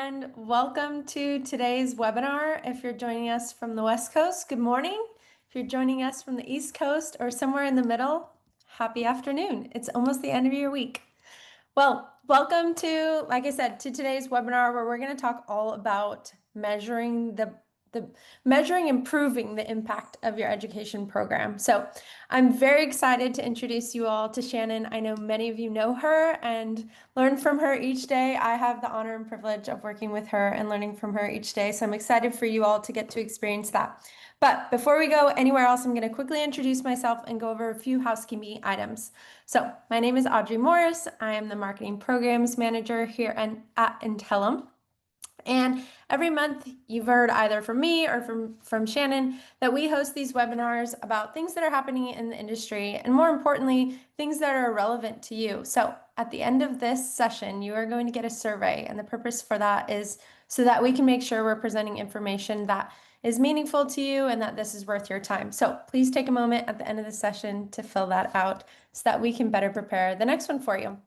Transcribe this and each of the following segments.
and welcome to today's webinar. If you're joining us from the West Coast, good morning. If you're joining us from the East Coast or somewhere in the middle, happy afternoon. It's almost the end of your week. Well, welcome to, like I said, to today's webinar where we're going to talk all about measuring improving the impact of your education program. So I'm very excited to introduce you all to Shannon. I know many of you know her and learn from her each day. I have the honor and privilege of working with her and learning from her each day. So I'm excited for you all to get to experience that. But before we go anywhere else, I'm going to quickly introduce myself and go over a few housekeeping items. So my name is Audrey Morris. I am the Marketing Programs Manager here at Intellum. And every month you've heard either from me or from Shannon that we host these webinars about things that are happening in the industry and more importantly, things that are relevant to you. So at the end of this session, you are going to get a survey, and the purpose for that is so that we can make sure we're presenting information that is meaningful to you and that this is worth your time. So please take a moment at the end of the session to fill that out so that we can better prepare the next one for you.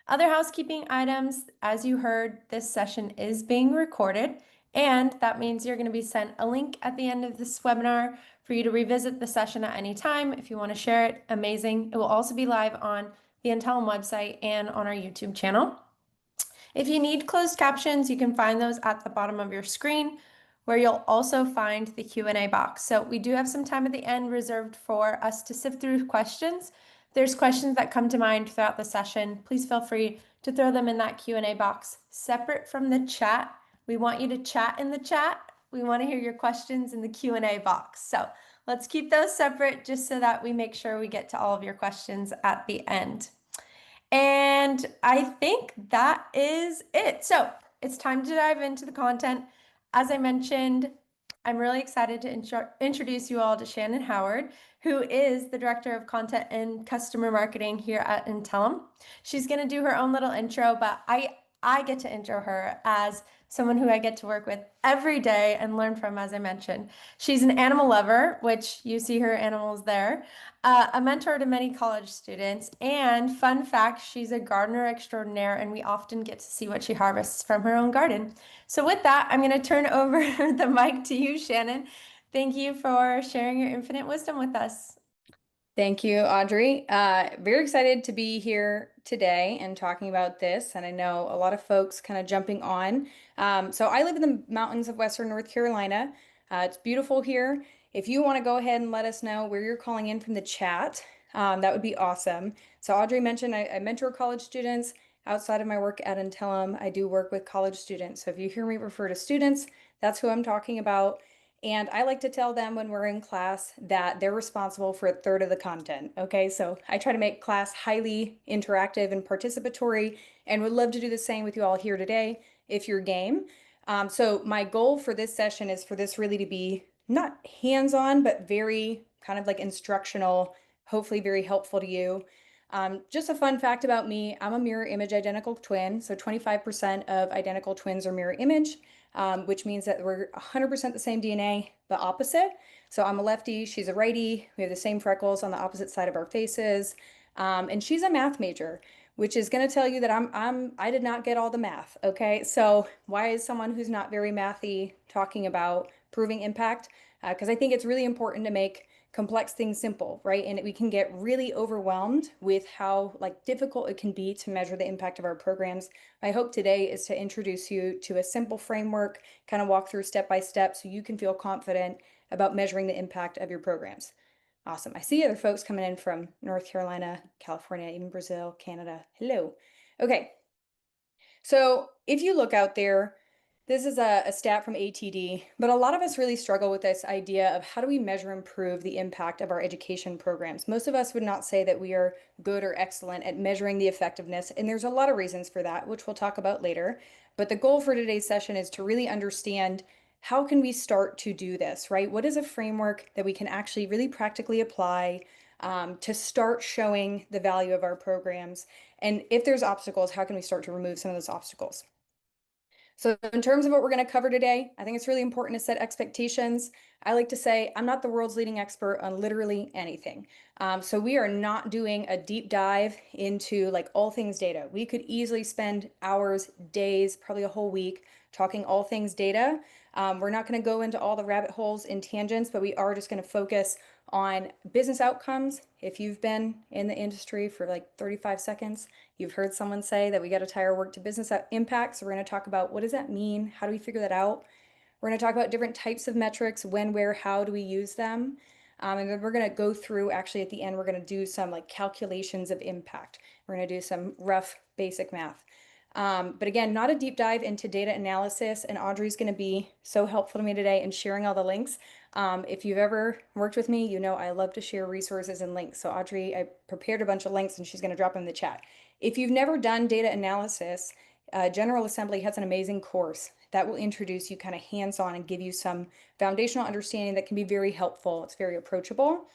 Other housekeeping items, as you heard, this session is being recorded, and that means you're going to be sent a link at the end of this webinar for you to revisit the session at any time. If you want to share it, amazing. It will also be live on the Intellum website and on our YouTube channel. If you need closed captions, you can find those at the bottom of your screen, where you'll also find the Q&A box. So we do have some time at the end reserved for us to sift through questions. If there's questions that come to mind throughout the session, please feel free to throw them in that Q&A box separate from the chat. We want you to chat in the chat. We want to hear your questions in the Q&A box. So let's keep those separate just so that we make sure we get to all of your questions at the end. And I think that is it. So it's time to dive into the content. As I mentioned, I'm really excited to introduce you all to Shannon Howard, who is the Director of Content and Customer Marketing here at Intellum. She's going to do her own little intro, but I get to intro her as someone who I get to work with every day and learn from, as I mentioned. She's an animal lover, which you see her animals there, a mentor to many college students, and fun fact, she's a gardener extraordinaire, and we often get to see what she harvests from her own garden. So with that, I'm going to turn over the mic to you, Shannon. Thank you for sharing your infinite wisdom with us. Thank you, Audrey. Very excited to be here today and talking about this. And I know a lot of folks kind of jumping on. So I live in the mountains of Western North Carolina. It's beautiful here. If you want to go ahead and let us know where you're calling in from the chat, that would be awesome. So Audrey mentioned I mentor college students. Outside of my work at Intellum, I do work with college students. So if you hear me refer to students, that's who I'm talking about. And I like to tell them when we're in class that they're responsible for a third of the content. Okay, so I try to make class highly interactive and participatory, and would love to do the same with you all here today if you're game. So my goal for this session is for this really to be not hands-on, but very kind of like instructional, hopefully very helpful to you. Just a fun fact about me, I'm a mirror image identical twin. So 25% of identical twins are mirror image, which means that we're 100% the same DNA, but opposite. So I'm a lefty, she's a righty. We have the same freckles on the opposite side of our faces. And she's a math major, which is going to tell you that I did not get all the math. Okay. So why is someone who's not very mathy talking about proving impact? Because I think it's really important to make complex things simple, right? And we can get really overwhelmed with how difficult it can be to measure the impact of our programs. My hope today is to introduce you to a simple framework, kind of walk through step by step so you can feel confident about measuring the impact of your programs. Awesome. I see other folks coming in from North Carolina, California, even Brazil, Canada. Hello. Okay. So if you look out there, this is a stat from ATD, but a lot of us really struggle with this idea of how do we measure and improve the impact of our education programs. Most of us would not say that we are good or excellent at measuring the effectiveness, and there's a lot of reasons for that, which we'll talk about later. But the goal for today's session is to really understand how can we start to do this, right? What is a framework that we can actually really practically apply to start showing the value of our programs? And if there's obstacles, how can we start to remove some of those obstacles? So in terms of what we're going to cover today, I think it's really important to set expectations. I like to say I'm not the world's leading expert on literally anything. So we are not doing a deep dive into like all things data. We could easily spend hours, days, probably a whole week talking all things data. We're not going to go into all the rabbit holes and tangents, but we are just going to focus on business outcomes. If you've been in the industry for like 35 seconds, you've heard someone say that we got to tie our work to business impact. So we're going to talk about what does that mean? How do we figure that out? We're going to talk about different types of metrics, when, where, how do we use them? And then we're going to go through, actually at the end, we're going to do some like calculations of impact. We're going to do some rough basic math. But again, not a deep dive into data analysis, and Audrey's going to be so helpful to me today in sharing all the links. If you've ever worked with me, you know I love to share resources and links. So Audrey, I prepared a bunch of links and she's going to drop them in the chat. If you've never done data analysis, General Assembly has an amazing course that will introduce you kind of hands-on and give you some foundational understanding that can be very helpful. It's very approachable.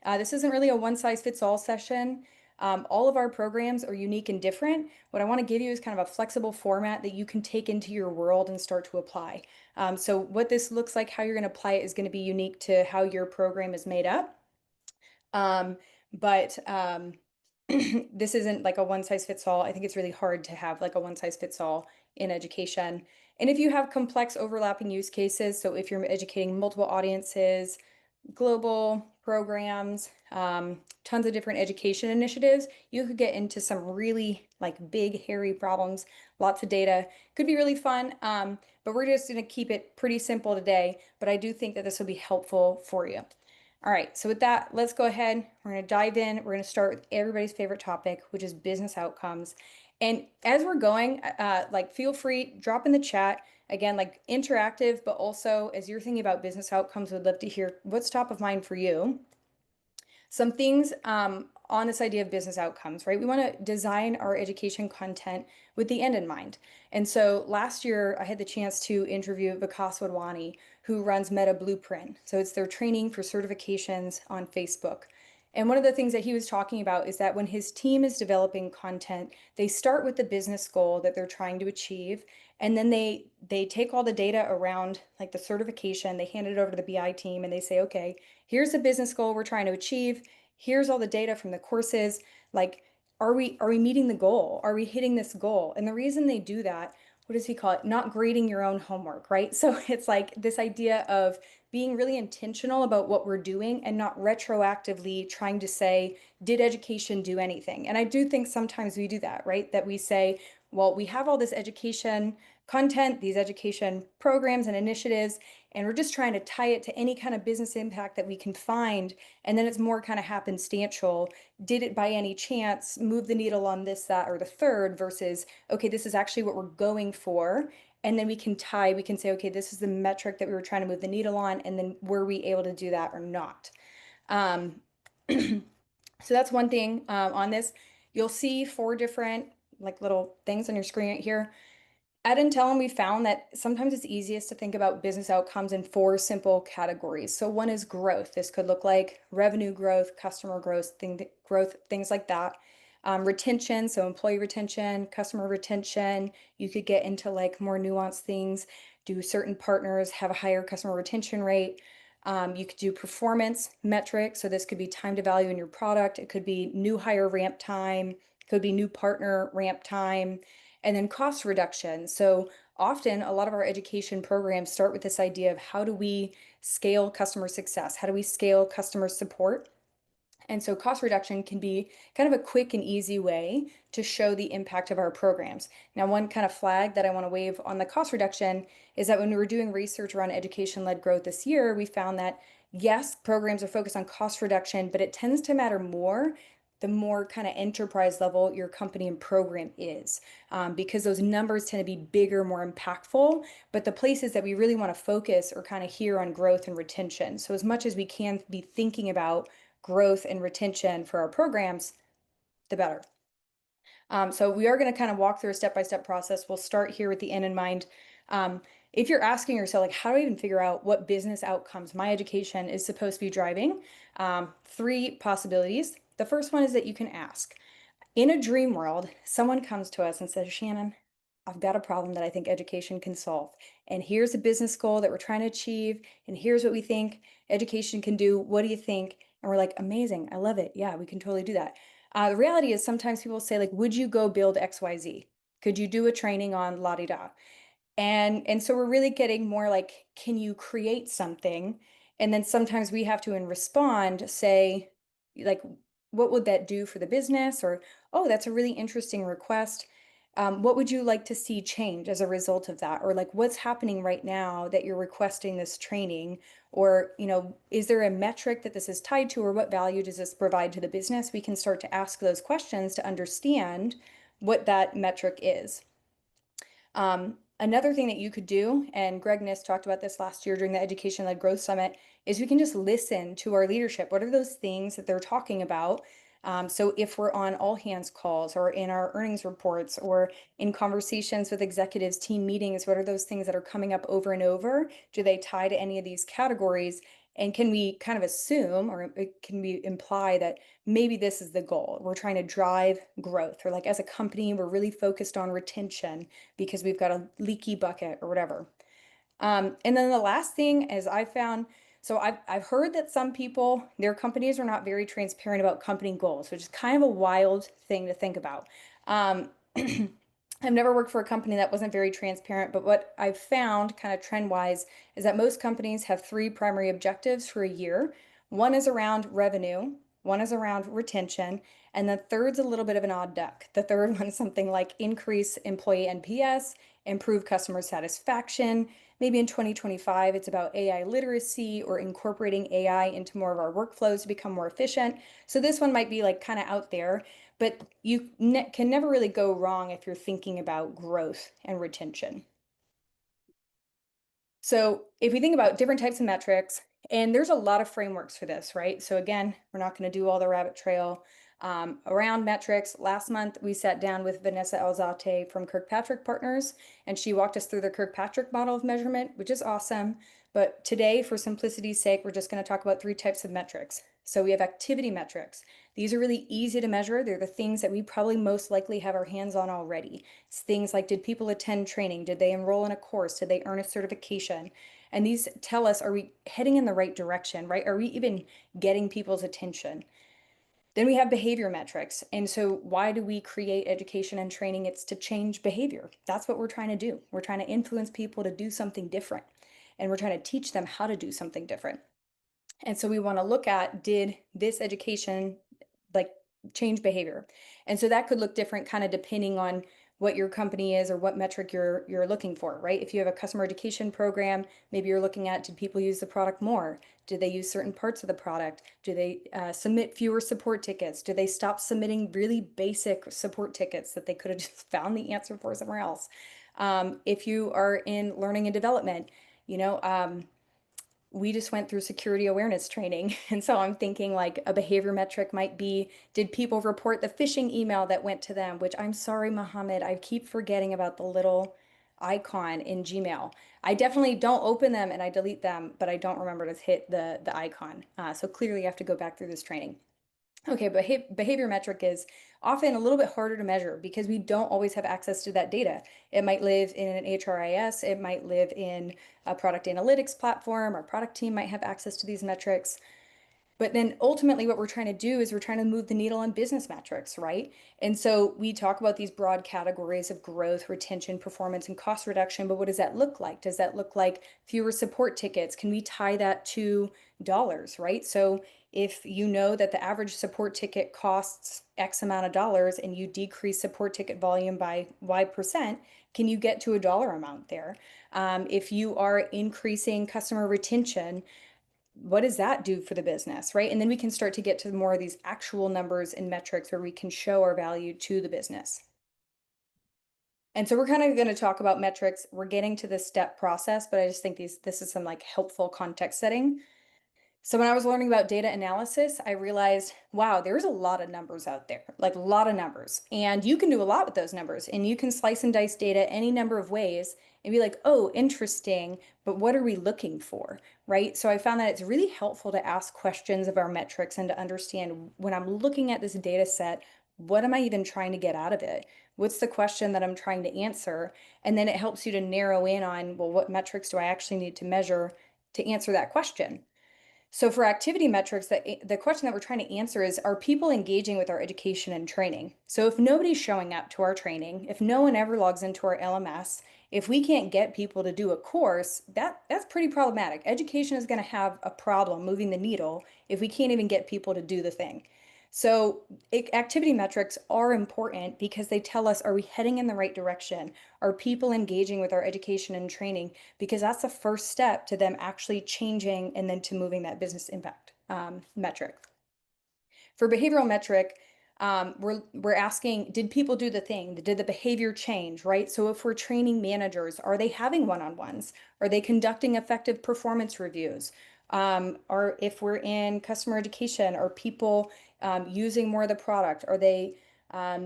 This isn't really a one-size-fits-all session. All of our programs are unique and different. What I want to give you is kind of a flexible format that you can take into your world and start to apply. So what this looks like, how you're going to apply it, is going to be unique to how your program is made up. But this isn't like a one size fits all. I think it's really hard to have like a one size fits all in education. And if you have complex overlapping use cases, so if you're educating multiple audiences, global programs, tons of different education initiatives, you could get into some really like big, hairy problems, lots of data. Could be really fun, but we're just going to keep it pretty simple today. But I do think that this will be helpful for you. All right, so with that, let's go ahead. We're going to dive in. We're going to start with everybody's favorite topic, which is business outcomes. And as we're going, like feel free, drop in the chat. Again, like interactive, but also as you're thinking about business outcomes, we'd love to hear what's top of mind for you. Some things on this idea of business outcomes, right? We want to design our education content with the end in mind. And so last year, I had the chance to interview Vikas Wadhwani, who runs Meta Blueprint. So it's their training for certifications on Facebook. And one of the things that he was talking about is that when his team is developing content, they start with the business goal that they're trying to achieve, and then they take all the data around like the certification, they hand it over to the BI team, and they say, okay, here's the business goal we're trying to achieve. Here's all the data from the courses. Like, are we meeting the goal? Are we hitting this goal? And the reason they do that, what does he call it? Not grading your own homework, right? So it's like this idea of being really intentional about what we're doing and not retroactively trying to say, did education do anything? And I do think sometimes we do that, right? That we say, well, we have all this education content, these education programs and initiatives, and we're just trying to tie it to any kind of business impact that we can find. And then it's more kind of happenstantial. Did it by any chance move the needle on this, that, or the third versus, okay, this is actually what we're going for. And then we can say, okay, this is the metric that we were trying to move the needle on. And then were we able to do that or not? So that's one thing on this. You'll see 4 different like little things on your screen right here. At Intellum, we found that sometimes it's easiest to think about business outcomes in 4 simple categories. So one is growth. This could look like revenue growth, customer growth, things like that. Retention, so employee retention, customer retention. You could get into like more nuanced things. Do certain partners have a higher customer retention rate? You could do performance metrics. So this could be time to value in your product. It could be new hire ramp time. It could be new partner ramp time. And then cost reduction. So often a lot of our education programs start with this idea of how do we scale customer success? How do we scale customer support? And so cost reduction can be kind of a quick and easy way to show the impact of our programs. Now, one kind of flag that I want to wave on the cost reduction is that when we were doing research around education-led growth this year, we found that yes, programs are focused on cost reduction, but it tends to matter more the more kind of enterprise level your company and program is, because those numbers tend to be bigger, more impactful. But the places that we really want to focus are kind of here on growth and retention. So as much as we can be thinking about growth and retention for our programs, the better. So we are going to kind of walk through a step-by-step process. We'll start here with the end in mind. If you're asking yourself, like, how do I even figure out what business outcomes my education is supposed to be driving? 3 possibilities. The first one is that you can ask. In a dream world, someone comes to us and says, Shannon, I've got a problem that I think education can solve. And here's a business goal that we're trying to achieve. And here's what we think education can do. What do you think? And we're like, amazing. I love it. Yeah, we can totally do that. The reality is sometimes people say, like, would you go build XYZ? Could you do a training on la di da? And so we're really getting more like, can you create something? And then sometimes we have to, in respond, say, like, what would that do for the business? Or, oh, that's a really interesting request. What would you like to see change as a result of that? Or like, what's happening right now that you're requesting this training? Or, is there a metric that this is tied to, or what value does this provide to the business? We can start to ask those questions to understand what that metric is. Another thing that you could do, and Greg Niss talked about this last year during the Education-Led Growth Summit, is we can just listen to our leadership. What are those things that they're talking about? So if we're on all hands calls or in our earnings reports or in conversations with executives, team meetings, what are those things that are coming up over and over? Do they tie to any of these categories? And can we kind of assume, or can we imply that maybe this is the goal? We're trying to drive growth, or like as a company, we're really focused on retention because we've got a leaky bucket or whatever. And then the last thing is I found, so I've heard that some people, their companies are not very transparent about company goals, which is kind of a wild thing to think about. I've never worked for a company that wasn't very transparent, but what I've found kind of trend wise is that most companies have three primary objectives for a year. One is around revenue, one is around retention, and the third's a little bit of an odd duck. The third one's something like increase employee NPS, improve customer satisfaction. Maybe in 2025, it's about AI literacy or incorporating AI into more of our workflows to become more efficient. So this one might be like kind of out there, but you can never really go wrong if you're thinking about growth and retention. So if we think about different types of metrics, and there's a lot of frameworks for this, right? So again, we're not going to do all the rabbit trail around metrics. Last month, we sat down with Vanessa Alzate from Kirkpatrick Partners, and she walked us through the Kirkpatrick model of measurement, which is awesome. But today, for simplicity's sake, we're just going to talk about three types of metrics. So we have activity metrics. These are really easy to measure. They're the things that we probably most likely have our hands on already. It's things like, did people attend training? Did they enroll in a course? Did they earn a certification? And these tell us, are we heading in the right direction, right? Are we even getting people's attention? Then we have behavior metrics. And so why do we create education and training? It's to change behavior. That's what we're trying to do. We're trying to influence people to do something different. And we're trying to teach them how to do something different. And so we want to look at, did this education like change behavior? And so that could look different kind of depending on what your company is or what metric you're looking for, right? If you have a customer education program, maybe you're looking at, did people use the product more? Did they use certain parts of the product? Do they submit fewer support tickets? Do they stop submitting really basic support tickets that they could have just found the answer for somewhere else? If you are in learning and development, you know, we just went through security awareness training. And so I'm thinking like a behavior metric might be, did people report the phishing email that went to them? Which I'm sorry, Mohammed, I keep forgetting about the little icon in Gmail. I definitely don't open them and I delete them, but I don't remember to hit the icon. So clearly you have to go back through this training. Okay, but behavior metric is often a little bit harder to measure because we don't always have access to that data. It might live in an HRIS, it might live in a product analytics platform, our product team might have access to these metrics. But then ultimately, what we're trying to do is we're trying to move the needle on business metrics, right? And so we talk about these broad categories of growth, retention, performance, and cost reduction. But what does that look like? Does that look like fewer support tickets? Can we tie that to dollars, right? So if you know that the average support ticket costs X amount of dollars and you decrease support ticket volume by Y%, can you get to a dollar amount there? If you are increasing customer retention, what does that do for the business, right? And then we can start to get to more of these actual numbers and metrics where we can show our value to the business. And so we're kind of going to talk about metrics. We're getting to the step process, but I just think this is some like helpful context setting. So when I was learning about data analysis, I realized, wow, there's a lot of numbers out there, like a lot of numbers. And you can do a lot with those numbers and you can slice and dice data any number of ways and be like, oh, interesting, but what are we looking for, right? So I found that it's really helpful to ask questions of our metrics and to understand when I'm looking at this data set, what am I even trying to get out of it? What's the question that I'm trying to answer? And then it helps you to narrow in on, well, what metrics do I actually need to measure to answer that question? So for activity metrics, the question that we're trying to answer is, are people engaging with our education and training? So if nobody's showing up to our training, if no one ever logs into our LMS, if we can't get people to do a course, that's pretty problematic. Education is going to have a problem moving the needle if we can't even get people to do the thing. So activity metrics are important because they tell us, are we heading in the right direction? Are people engaging with our education and training? Because that's the first step to them actually changing and then to moving that business impact metric. For behavioral metric, we're asking, did people do the thing? Did the behavior change, right? So if we're training managers, are they having one-on-ones? Are they conducting effective performance reviews? Or if we're in customer education, are people using more of the product? Are they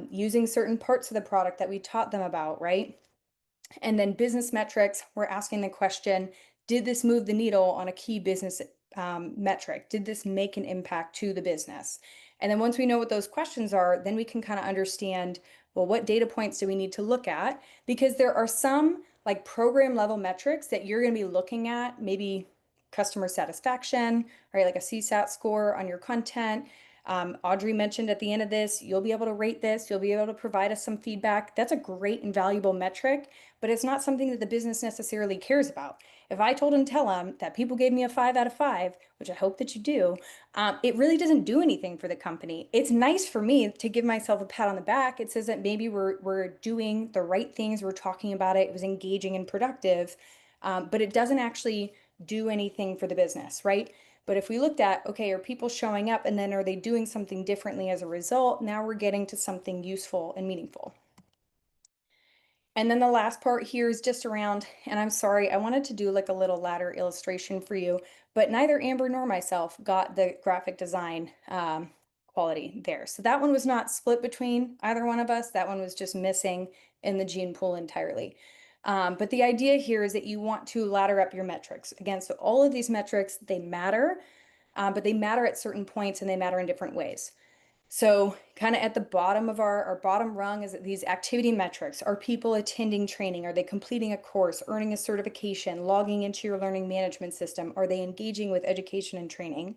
using certain parts of the product that we taught them about, right? And then business metrics, we're asking the question, did this move the needle on a key business metric? Did this make an impact to the business? And then once we know what those questions are, then we can kind of understand, well, what data points do we need to look at? Because there are some like program level metrics that you're going to be looking at, maybe customer satisfaction, right? Like a CSAT score on your content. Audrey mentioned at the end of this, you'll be able to rate this, you'll be able to provide us some feedback. That's a great and valuable metric, but it's not something that the business necessarily cares about. If I told Intellum that people gave me a 5 out of 5, which I hope that you do, it really doesn't do anything for the company. It's nice for me to give myself a pat on the back. It says that maybe we're doing the right things, we're talking about it, it was engaging and productive, but it doesn't actually do anything for the business, right? But if we looked at, okay, are people showing up and then are they doing something differently as a result? Now we're getting to something useful and meaningful. And then the last part here is just around, and I'm sorry, I wanted to do like a little ladder illustration for you, but neither Amber nor myself got the graphic design quality there. So that one was not split between either one of us. That one was just missing in the gene pool entirely. But the idea here is that you want to ladder up your metrics. Again, so all of these metrics, they matter, but they matter at certain points and they matter in different ways. So kind of at the bottom of our bottom rung is these activity metrics. Are people attending training? Are they completing a course, earning a certification, logging into your learning management system? Are they engaging with education and training?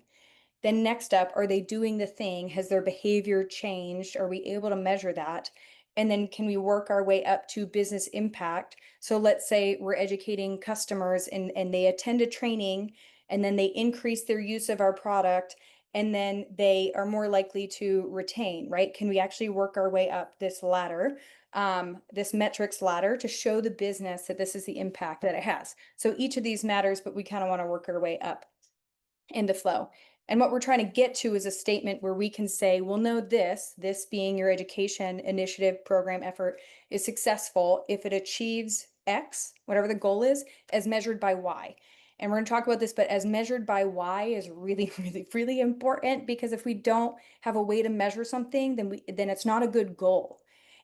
Then next up, are they doing the thing? Has their behavior changed? Are we able to measure that? And then can we work our way up to business impact? So let's say we're educating customers and they attend a training and then they increase their use of our product and then they are more likely to retain, right? Can we actually work our way up this ladder, this metrics ladder to show the business that this is the impact that it has? So each of these matters, but we kind of want to work our way up in the flow. And what we're trying to get to is a statement where we can say, well, no, this being your education initiative program effort is successful if it achieves X, whatever the goal is, as measured by Y. And we're going to talk about this, but as measured by Y is really, really, really important because if we don't have a way to measure something, then it's not a good goal.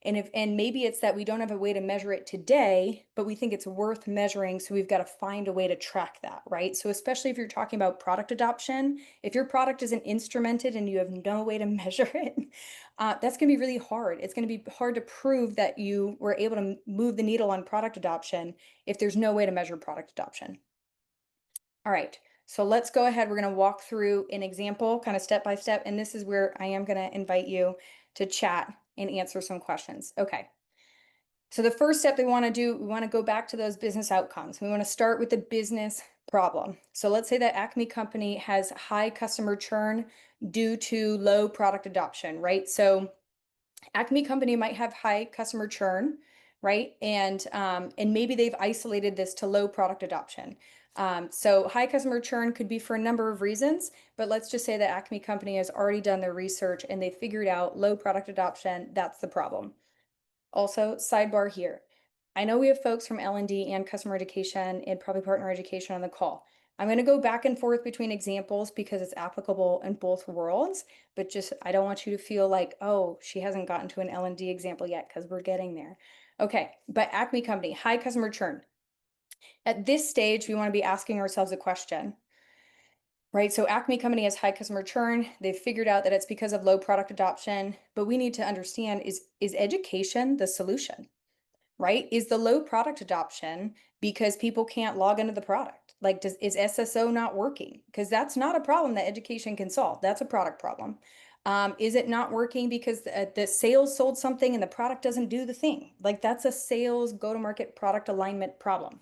And maybe it's that we don't have a way to measure it today, but we think it's worth measuring, so we've got to find a way to track that, right? So especially if you're talking about product adoption, if your product isn't instrumented and you have no way to measure it, that's going to be really hard. It's going to be hard to prove that you were able to move the needle on product adoption if there's no way to measure product adoption. All right, so let's go ahead. We're going to walk through an example kind of step by step, and this is where I am going to invite you to chat and answer some questions. Okay. So the first step we want to do, we want to go back to those business outcomes. We want to start with the business problem. So let's say that Acme company has high customer churn due to low product adoption, right? So Acme company might have high customer churn, right? And maybe they've isolated this to low product adoption. So high customer churn could be for a number of reasons, but let's just say that Acme company has already done their research and they figured out low product adoption, that's the problem. Also, sidebar here. I know we have folks from L&D and customer education and probably partner education on the call. I'm going to go back and forth between examples because it's applicable in both worlds, but just I don't want you to feel like, oh, she hasn't gotten to an L&D example yet because we're getting there. Okay, but Acme company, high customer churn. At this stage, we want to be asking ourselves a question. right? So Acme company has high customer churn. They've figured out that it's because of low product adoption, but we need to understand is education the solution? Right? Is the low product adoption because people can't log into the product? Like, is SSO not working? Because that's not a problem that education can solve. That's a product problem. Is it not working because the sales sold something and the product doesn't do the thing? Like, that's a sales go-to-market product alignment problem.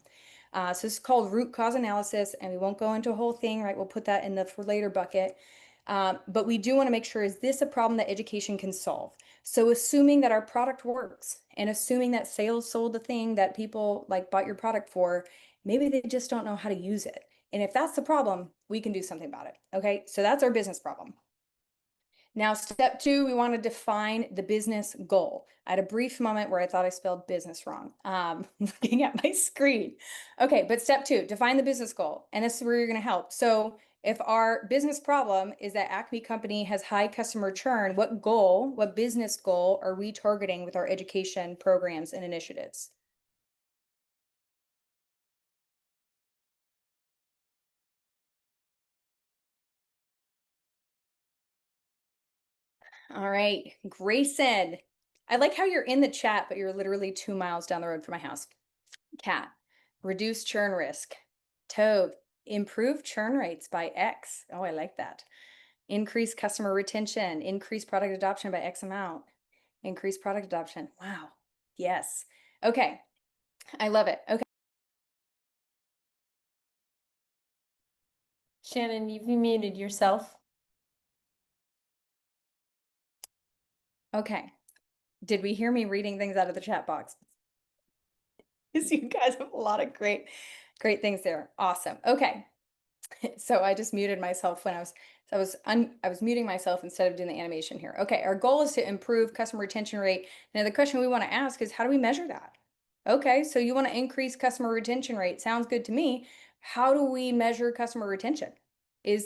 So it's called root cause analysis, and we won't go into a whole thing, right? We'll put that in the for later bucket. But we do want to make sure, is this a problem that education can solve? So assuming that our product works and assuming that sales sold the thing that people like bought your product for, maybe they just don't know how to use it. And if that's the problem, we can do something about it. Okay, so that's our business problem. Now, step two, we want to define the business goal. I had a brief moment where I thought I spelled business wrong, looking at my screen. Okay, but step two, define the business goal. And this is where you're going to help. So if our business problem is that Acme company has high customer churn, what business goal are we targeting with our education programs and initiatives? All right, Grayson. I like how you're in the chat, but you're literally 2 miles down the road from my house. Cat, reduce churn risk. Toad, improve churn rates by X. Oh, I like that. Increase customer retention, increase product adoption by X amount. Increase product adoption. Wow. Yes. Okay. I love it. Okay. Shannon, you've muted yourself. Okay. Did we hear me reading things out of the chat box? Because you guys have a lot of great things there. Awesome. Okay. So I just muted myself when I was muting myself instead of doing the animation here. Okay, our goal is to improve customer retention rate. Now the question we want to ask is, how do we measure that? Okay, so you want to increase customer retention rate. Sounds good to me. How do we measure customer retention?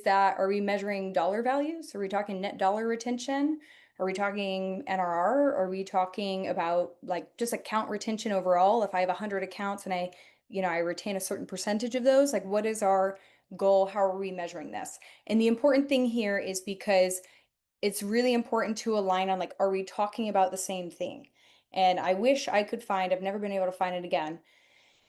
Are we measuring dollar values? Are we talking net dollar retention? Are we talking NRR? Are we talking about like just account retention overall? If I have 100 accounts and I retain a certain percentage of those, like what is our goal? How are we measuring this? And the important thing here is because it's really important to align on like, are we talking about the same thing? And I wish I could find, I've never been able to find it again,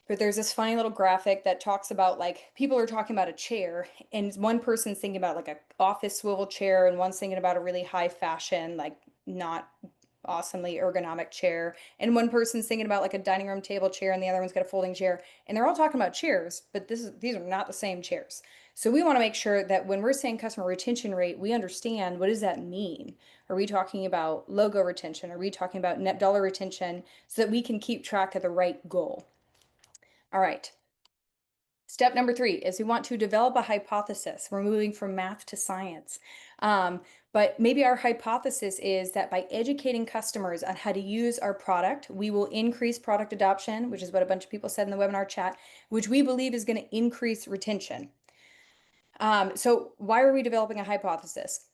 but there's this funny little graphic that talks about like people are talking about a chair and one person's thinking about like a office swivel chair and one's thinking about a really high fashion, like not awesomely ergonomic chair. And one person's thinking about like a dining room table chair and the other one's got a folding chair. And they're all talking about chairs, but these are not the same chairs. So we want to make sure that when we're saying customer retention rate, we understand what does that mean? Are we talking about logo retention? Are we talking about net dollar retention so that we can keep track of the right goal? All right. Step number 3 is we want to develop a hypothesis. We're moving from math to science. But maybe our hypothesis is that by educating customers on how to use our product, we will increase product adoption, which is what a bunch of people said in the webinar chat, which we believe is going to increase retention. So why are we developing a hypothesis?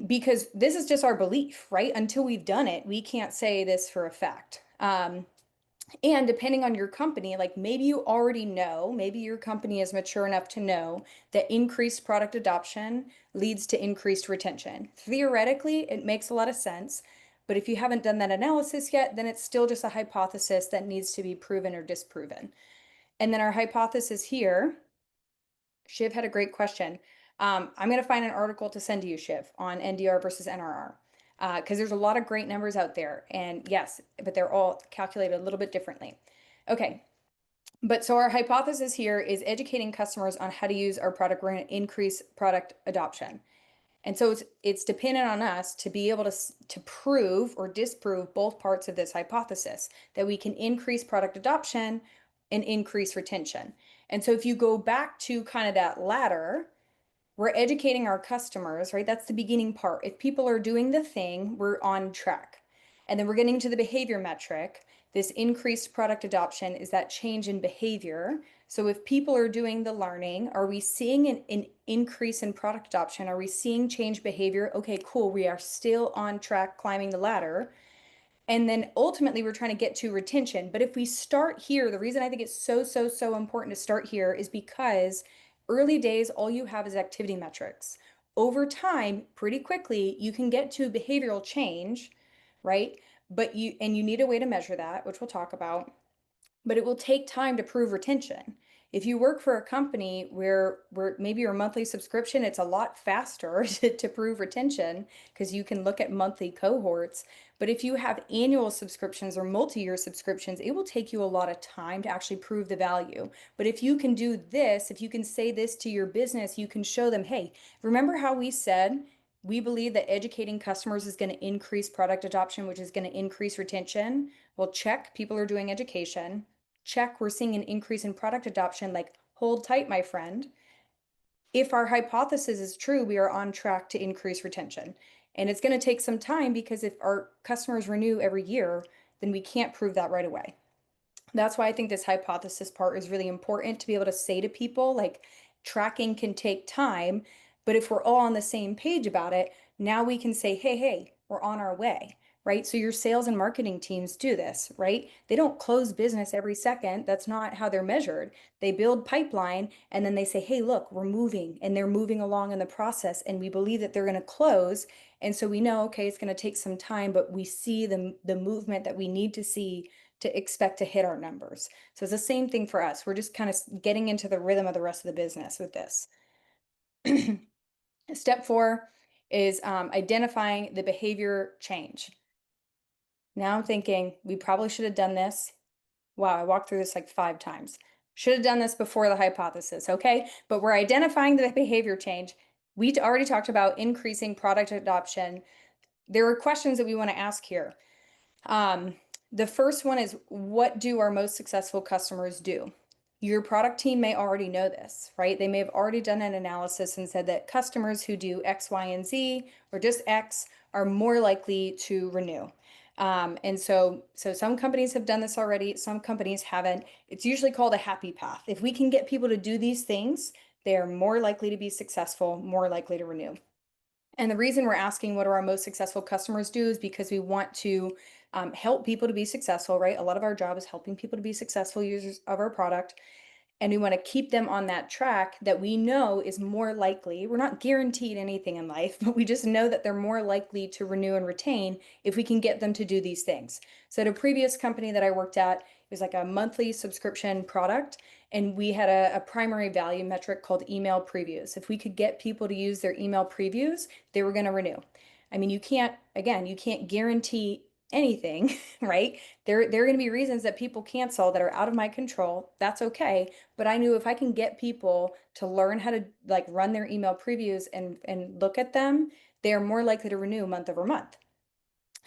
Because this is just our belief, right? Until we've done it, we can't say this for a fact. And depending on your company, like maybe you already know, maybe your company is mature enough to know that increased product adoption leads to increased retention. Theoretically, it makes a lot of sense. But if you haven't done that analysis yet, then it's still just a hypothesis that needs to be proven or disproven. And then our hypothesis here, Shiv had a great question. I'm going to find an article to send to you, Shiv, on NDR versus NRR. Because there's a lot of great numbers out there. And yes, but they're all calculated a little bit differently. Okay. But so our hypothesis here is educating customers on how to use our product. We're going to increase product adoption. And so it's dependent on us to be able to prove or disprove both parts of this hypothesis, that we can increase product adoption and increase retention. And so if you go back to kind of that ladder, we're educating our customers, right? That's the beginning part. If people are doing the thing, we're on track. And then we're getting to the behavior metric. This increased product adoption is that change in behavior. So if people are doing the learning, are we seeing an increase in product adoption? Are we seeing change behavior? Okay, cool. We are still on track climbing the ladder. And then ultimately, we're trying to get to retention. But if we start here, the reason I think it's so important to start here is because early days, all you have is activity metrics. Over time, pretty quickly, you can get to behavioral change, right? You need a way to measure that, which we'll talk about, but it will take time to prove retention. If you work for a company where maybe your monthly subscription, it's a lot faster to prove retention because you can look at monthly cohorts. But if you have annual subscriptions or multi-year subscriptions, it will take you a lot of time to actually prove the value. But if you can do this, if you can say this to your business, you can show them, hey, remember how we said we believe that educating customers is going to increase product adoption, which is going to increase retention? Well, check, people are doing education. Check, we're seeing an increase in product adoption. Like, hold tight, my friend. If our hypothesis is true, we are on track to increase retention. And it's going to take some time because if our customers renew every year, then we can't prove that right away. That's why I think this hypothesis part is really important to be able to say to people, like, tracking can take time, but if we're all on the same page about it, now we can say, hey, we're on our way, right? So your sales and marketing teams do this, right? They don't close business every second. That's not how they're measured. They build pipeline and then they say, hey, look, we're moving, and they're moving along in the process, and we believe that they're going to close. And so we know, okay, it's going to take some time, but we see the movement that we need to see to expect to hit our numbers. So it's the same thing for us. We're just kind of getting into the rhythm of the rest of the business with this. Step 4 is identifying the behavior change. Now I'm thinking we probably should have done this. Wow, I walked through this like 5 times. Should have done this before the hypothesis, okay? But we're identifying the behavior change. We already talked about increasing product adoption. There are questions that we want to ask here. The first one is, what do our most successful customers do? Your product team may already know this, right? They may have already done an analysis and said that customers who do X, Y, and Z, or just X, are more likely to renew. And so some companies have done this already, some companies haven't. It's usually called a happy path. If we can get people to do these things, they are more likely to be successful, more likely to renew. And the reason we're asking what do our most successful customers do is because we want to help people to be successful, right? A lot of our job is helping people to be successful users of our product. And we want to keep them on that track that we know is more likely. We're not guaranteed anything in life, but we just know that they're more likely to renew and retain if we can get them to do these things. So at a previous company that I worked at, it was like a monthly subscription product, and we had a primary value metric called email previews. If we could get people to use their email previews, they were going to renew. I mean, you can't guarantee anything, right? There are going to be reasons that people cancel that are out of my control. That's okay. But I knew if I can get people to learn how to like run their email previews and look at them, they are more likely to renew month over month.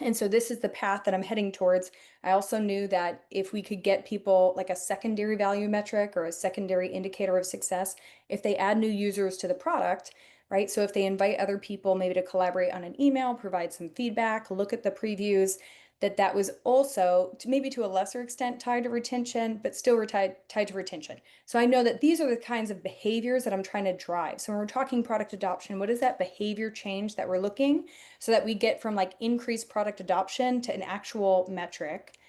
And so this is the path that I'm heading towards. I also knew that if we could get people like a secondary value metric or a secondary indicator of success, if they add new users to the product, right? So if they invite other people maybe to collaborate on an email, provide some feedback, look at the previews, that was also maybe to a lesser extent tied to retention, but still tied to retention. So I know that these are the kinds of behaviors that I'm trying to drive. So when we're talking product adoption, what is that behavior change that we're looking so that we get from like increased product adoption to an actual metric?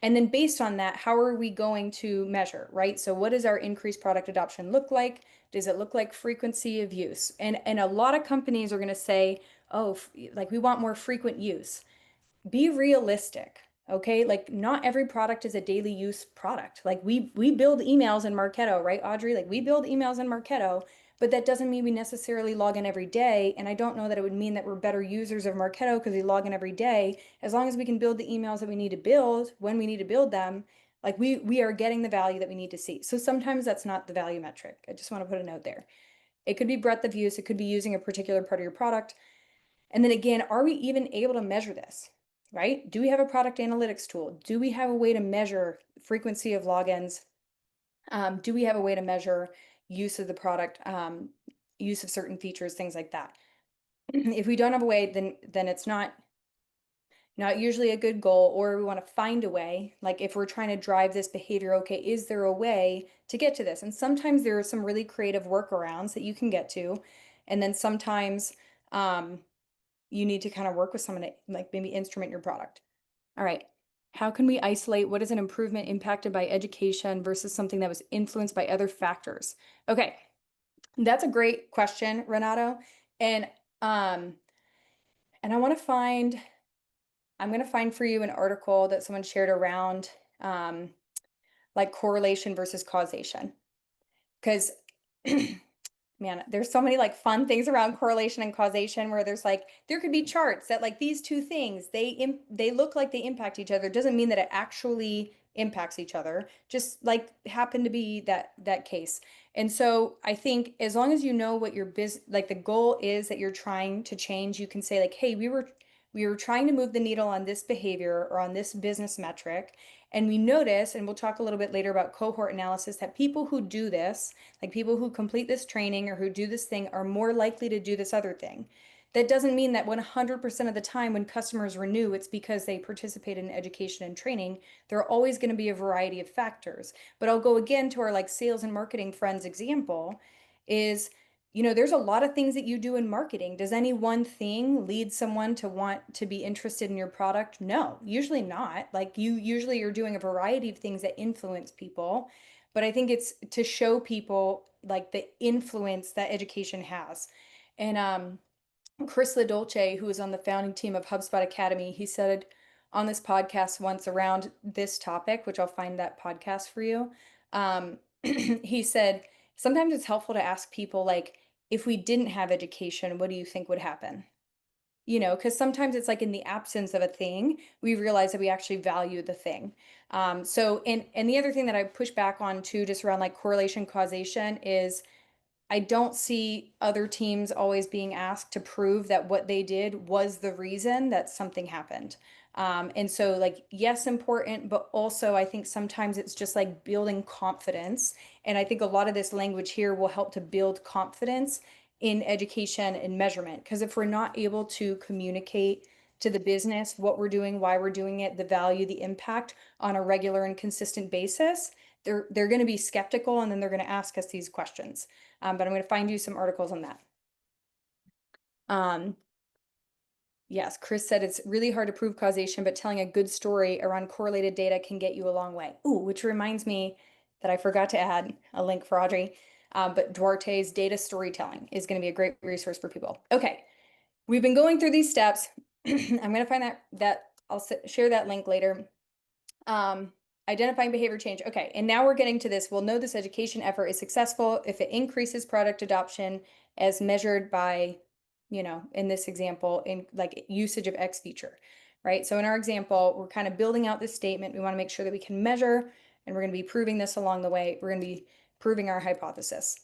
And then based on that, how are we going to measure, right? So what does our increased product adoption look like? Does it look like frequency of use? And a lot of companies are going to say, oh, like we want more frequent use. Be realistic, okay? Like not every product is a daily use product. Like we build emails in Marketo, right, Audrey? Like we build emails in Marketo, but that doesn't mean we necessarily log in every day. And I don't know that it would mean that we're better users of Marketo because we log in every day. As long as we can build the emails that we need to build when we need to build them, like we are getting the value that we need to see. So sometimes that's not the value metric. I just want to put a note there. It could be breadth of use. It could be using a particular part of your product. And then again, are we even able to measure this, right? Do we have a product analytics tool? Do we have a way to measure frequency of logins? Do we have a way to measure use of the product, use of certain features, things like that? If we don't have a way, then it's not usually a good goal, or we want to find a way. Like if we're trying to drive this behavior, okay, is there a way to get to this? And sometimes there are some really creative workarounds that you can get to. And then sometimes you need to kind of work with someone to like maybe instrument your product. All right. How can we isolate what is an improvement impacted by education versus something that was influenced by other factors? Okay. That's a great question, Renato. And um, and I'm going to find for you an article that someone shared around um, like correlation versus causation. Because man, there's so many like fun things around correlation and causation where there's like there could be charts that like these two things they look like they impact each other. Doesn't mean that it actually impacts each other. Just like happen to be that case. And so I think as long as you know what your like the goal is that you're trying to change, you can say like, hey, we were trying to move the needle on this behavior or on this business metric. And we notice, and we'll talk a little bit later about cohort analysis, that people who do this, like people who complete this training or who do this thing, are more likely to do this other thing. That doesn't mean that 100% of the time when customers renew, it's because they participate in education and training. There are always going to be a variety of factors. But I'll go again to our like sales and marketing friends example is, there's a lot of things that you do in marketing. Does any one thing lead someone to want to be interested in your product? No, usually not. Like you usually are doing a variety of things that influence people. But I think it's to show people like the influence that education has. And Chris LaDolce, who was on the founding team of HubSpot Academy, he said on this podcast once around this topic, which I'll find that podcast for you. He said, sometimes it's helpful to ask people, like, if we didn't have education, what do you think would happen? Because sometimes it's like in the absence of a thing, we realize that we actually value the thing. And the other thing that I push back on too, just around like correlation causation, is I don't see other teams always being asked to prove that what they did was the reason that something happened. And so, like, yes, important, but also I think sometimes it's just like building confidence. And I think a lot of this language here will help to build confidence in education and measurement. Because if we're not able to communicate to the business what we're doing, why we're doing it, the value, the impact on a regular and consistent basis, they're going to be skeptical and then they're going to ask us these questions. But I'm going to find you some articles on that. Yes, Chris said it's really hard to prove causation, but telling a good story around correlated data can get you a long way. Ooh, which reminds me that I forgot to add a link for Audrey. But Duarte's data storytelling is going to be a great resource for people. Okay, we've been going through these steps. I'm going to find that I'll share that link later. Identifying behavior change. Okay, and now we're getting to this. We'll know this education effort is successful if it increases product adoption as measured by, in this example, in like usage of X feature, right? So in our example, we're kind of building out this statement. We want to make sure that we can measure, and we're going to be proving this along the way. We're going to be proving our hypothesis.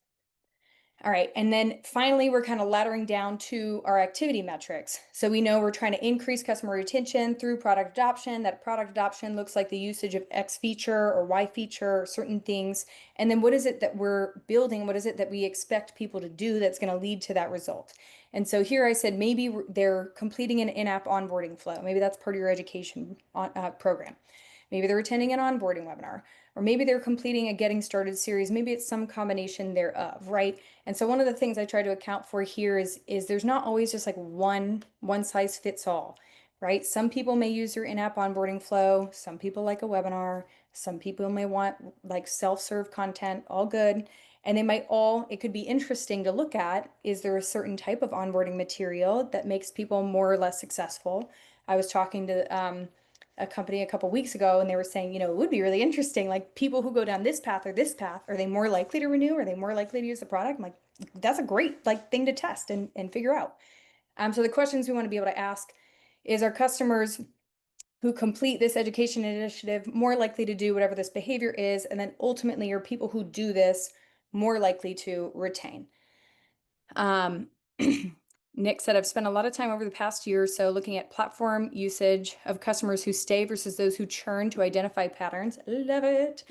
All right, and then finally, we're kind of laddering down to our activity metrics. So we know we're trying to increase customer retention through product adoption. That product adoption looks like the usage of X feature or Y feature or certain things. And then what is it that we're building? What is it that we expect people to do that's going to lead to that result? And so here I said maybe they're completing an in-app onboarding flow. Maybe that's part of your education program. Maybe they're attending an onboarding webinar, or maybe they're completing a getting started series. Maybe it's some combination thereof, right? And so one of the things I try to account for here is there's not always just like one size fits all, right? Some people may use your in-app onboarding flow. Some people like a webinar. Some people may want like self-serve content, all good. And it could be interesting to look at. Is there a certain type of onboarding material that makes people more or less successful? I was talking to a company a couple weeks ago, and they were saying, it would be really interesting, like people who go down this path or this path, are they more likely to renew? Are they more likely to use the product? I'm like, that's a great like thing to test and figure out. So the questions we want to be able to ask is, are customers who complete this education initiative more likely to do whatever this behavior is? And then ultimately, are people who do this more likely to retain? Um, Nick said, I've spent a lot of time over the past year or so looking at platform usage of customers who stay versus those who churn to identify patterns. Love it.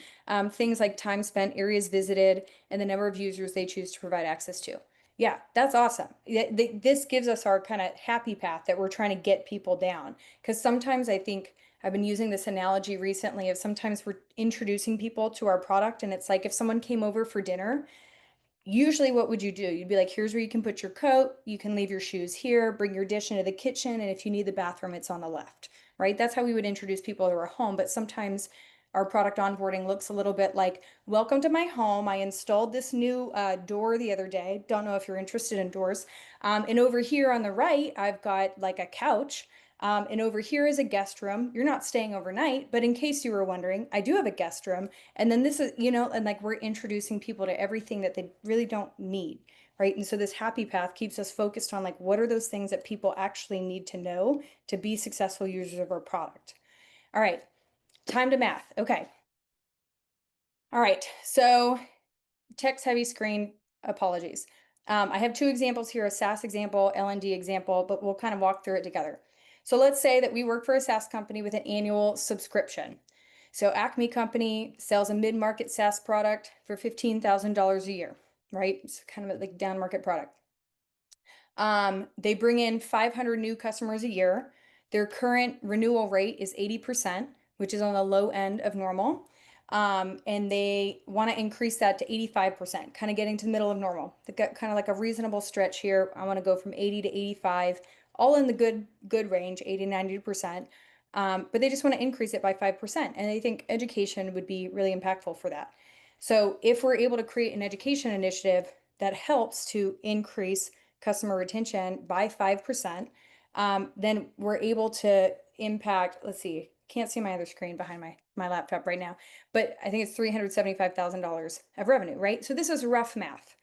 Things like time spent, areas visited, and the number of users they choose to provide access to. Yeah, that's awesome. This gives us our kind of happy path that we're trying to get people down. Because sometimes I think I've been using this analogy recently of sometimes we're introducing people to our product, and it's like if someone came over for dinner, usually what would you do? You'd be like, here's where you can put your coat, you can leave your shoes here, bring your dish into the kitchen, and if you need the bathroom, it's on the left, right? That's how we would introduce people to our home. But sometimes our product onboarding looks a little bit like, welcome to my home. I installed this new door the other day. Don't know if you're interested in doors. And over here on the right, I've got like a couch. And over here is a guest room. You're not staying overnight, but in case you were wondering, I do have a guest room. And then this is, and like we're introducing people to everything that they really don't need, right? And so this happy path keeps us focused on like, what are those things that people actually need to know to be successful users of our product? All right, time to math. Okay. All right, so text heavy screen, apologies. I have two examples here, a SaaS example, L&D example, but we'll kind of walk through it together. So let's say that we work for a SaaS company with an annual subscription. So Acme Company sells a mid-market SaaS product for $15,000 a year, right? It's kind of like down market product. They bring in 500 new customers a year. Their current renewal rate is 80%, which is on the low end of normal. And they want to increase that to 85%, kind of getting to the middle of normal. They've got kind of like a reasonable stretch here. I want to go from 80 to 85, all in the good range, 80, 90%. But they just want to increase it by 5%. And they think education would be really impactful for that. So if we're able to create an education initiative that helps to increase customer retention by 5%, then we're able to impact, let's see, can't see my other screen behind my laptop right now, but I think it's $375,000 of revenue, right? So this is rough math,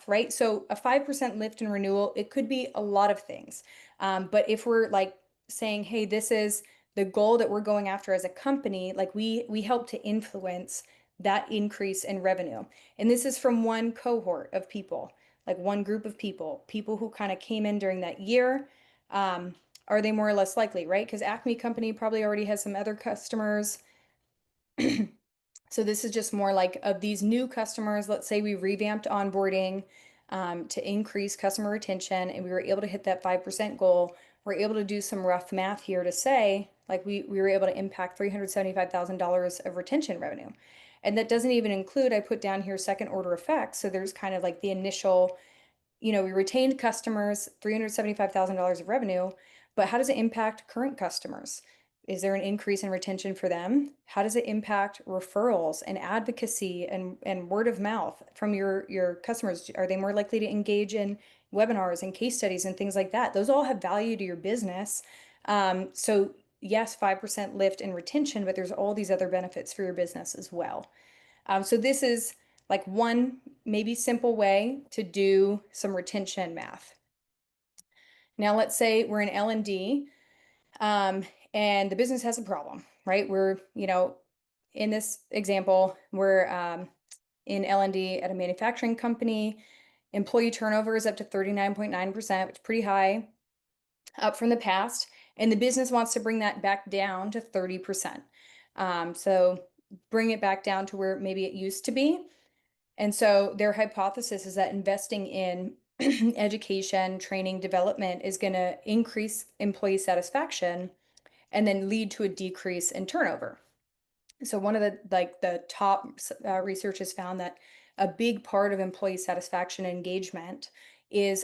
right? So a 5% lift in renewal, it could be a lot of things. But if we're like saying, hey, this is the goal that we're going after as a company, like we help to influence that increase in revenue. And this is from one cohort of people, like one group of people who kind of came in during that year. Are they more or less likely, right? Because Acme Company probably already has some other customers. So this is just more like of these new customers. Let's say we revamped onboarding to increase customer retention and we were able to hit that 5% goal. We're able to do some rough math here to say, like we were able to impact $375,000 of retention revenue. And that doesn't even include, I put down here second order effects. So there's kind of like the initial, we retained customers, $375,000 of revenue, but how does it impact current customers? Is there an increase in retention for them? How does it impact referrals and advocacy and word of mouth from your customers? Are they more likely to engage in webinars and case studies and things like that? Those all have value to your business. So yes, 5% lift in retention, but there's all these other benefits for your business as well. So this is like one maybe simple way to do some retention math. Now let's say we're in L&D and the business has a problem, right? We're, in this example, we're in L&D at a manufacturing company. Employee turnover is up to 39.9%, which is pretty high, up from the past. And the business wants to bring that back down to 30%. So bring it back down to where maybe it used to be. And so their hypothesis is that investing in education, training, development is going to increase employee satisfaction and then lead to a decrease in turnover. So one of the top research has found that a big part of employee satisfaction and engagement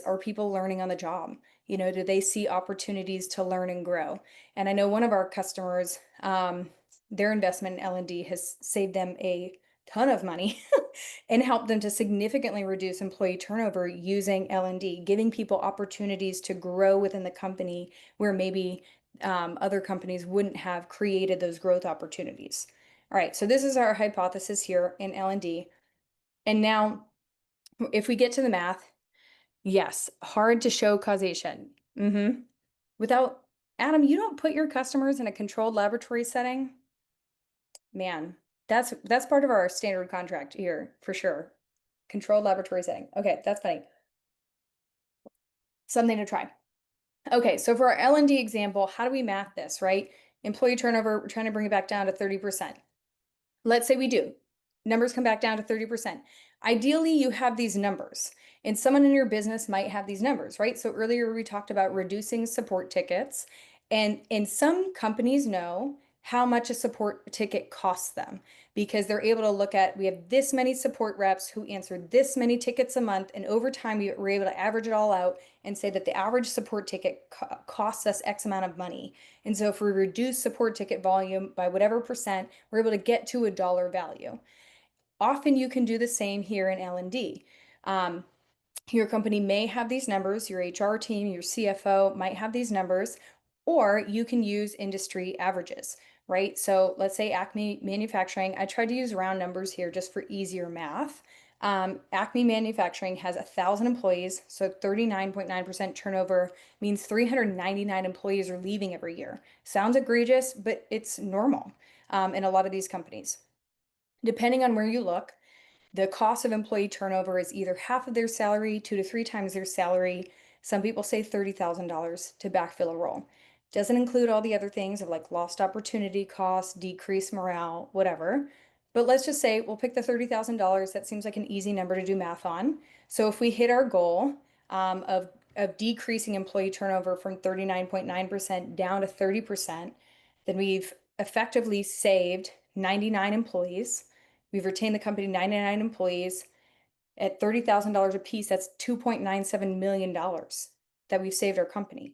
are people learning on the job? Do they see opportunities to learn and grow? And I know one of our customers, their investment in L&D has saved them a ton of money and helped them to significantly reduce employee turnover using L&D, giving people opportunities to grow within the company where maybe other companies wouldn't have created those growth opportunities. All right, so this is our hypothesis here in L&D. And now, if we get to the math, yes, hard to show causation. Without, Adam, you don't put your customers in a controlled laboratory setting? Man, that's part of our standard contract here, for sure. Controlled laboratory setting. Okay, that's funny. Something to try. Okay, so for our L&D example, how do we math this, right? Employee turnover, we're trying to bring it back down to 30%. Let's say we do. Numbers come back down to 30%. Ideally, you have these numbers, and someone in your business might have these numbers, right? So earlier we talked about reducing support tickets, and some companies know how much a support ticket costs them, because they're able to look at, we have this many support reps who answer this many tickets a month, and over time we're able to average it all out and say that the average support ticket costs us X amount of money. And so if we reduce support ticket volume by whatever percent, we're able to get to a dollar value. Often you can do the same here in L&D. Your company may have these numbers, your HR team, your CFO might have these numbers, or you can use industry averages, right? So let's say Acme Manufacturing, I tried to use round numbers here just for easier math. Acme Manufacturing has 1,000 employees, so 39.9% turnover means 399 employees are leaving every year. Sounds egregious, but it's normal in a lot of these companies. Depending on where you look, the cost of employee turnover is either half of their salary, 2 to 3 times their salary. Some people say $30,000 to backfill a role. Doesn't include all the other things of like lost opportunity costs, decreased morale, whatever. But let's just say we'll pick the $30,000. That seems like an easy number to do math on. So if we hit our goal of decreasing employee turnover from 39.9% down to 30%, then we've effectively saved 99 employees. We've retained the company 99 employees at $30,000 a piece. That's $2.97 million that we've saved our company.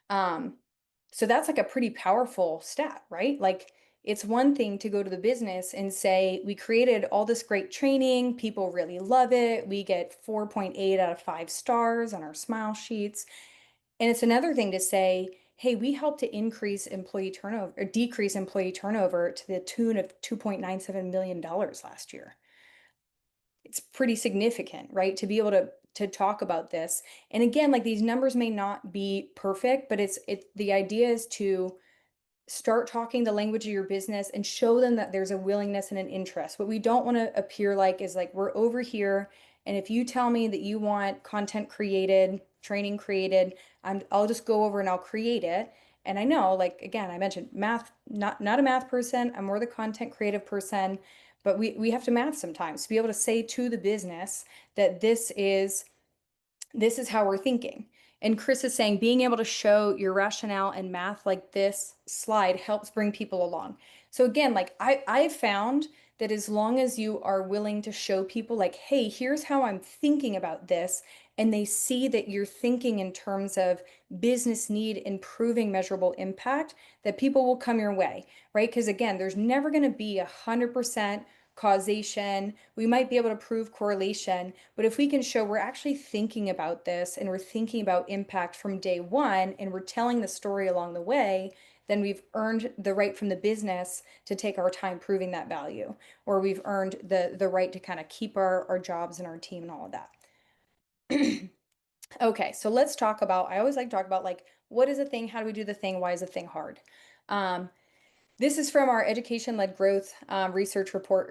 So that's like a pretty powerful stat, right? Like it's one thing to go to the business and say, we created all this great training, people really love it. We get 4.8 out of 5 stars on our smile sheets. And it's another thing to say, hey, we helped to increase employee turnover or decrease employee turnover to the tune of $2.97 million last year. It's pretty significant, right? To be able to talk about this. And again, like these numbers may not be perfect, but it's the idea is to start talking the language of your business and show them that there's a willingness and an interest. What we don't want to appear like is like we're over here, and if you tell me that you want content created, training created, I'll just go over and I'll create it. And I know, like again, I mentioned math, not a math person. I'm more the content creative person, but we have to math sometimes to be able to say to the business that this is how we're thinking. And Chris is saying being able to show your rationale and math like this slide helps bring people along. So again, like I've found that as long as you are willing to show people like, hey, here's how I'm thinking about this, and they see that you're thinking in terms of business need, improving measurable impact, that people will come your way, right? Because again, there's never going to be 100% causation. We might be able to prove correlation, but if we can show we're actually thinking about this and we're thinking about impact from day one and we're telling the story along the way, then we've earned the right from the business to take our time proving that value, or we've earned the right to kind of keep our jobs and our team and all of that. Okay, so let's talk about, I always like to talk about like, what is a thing? How do we do the thing? Why is a thing hard? This is from our education-led growth research report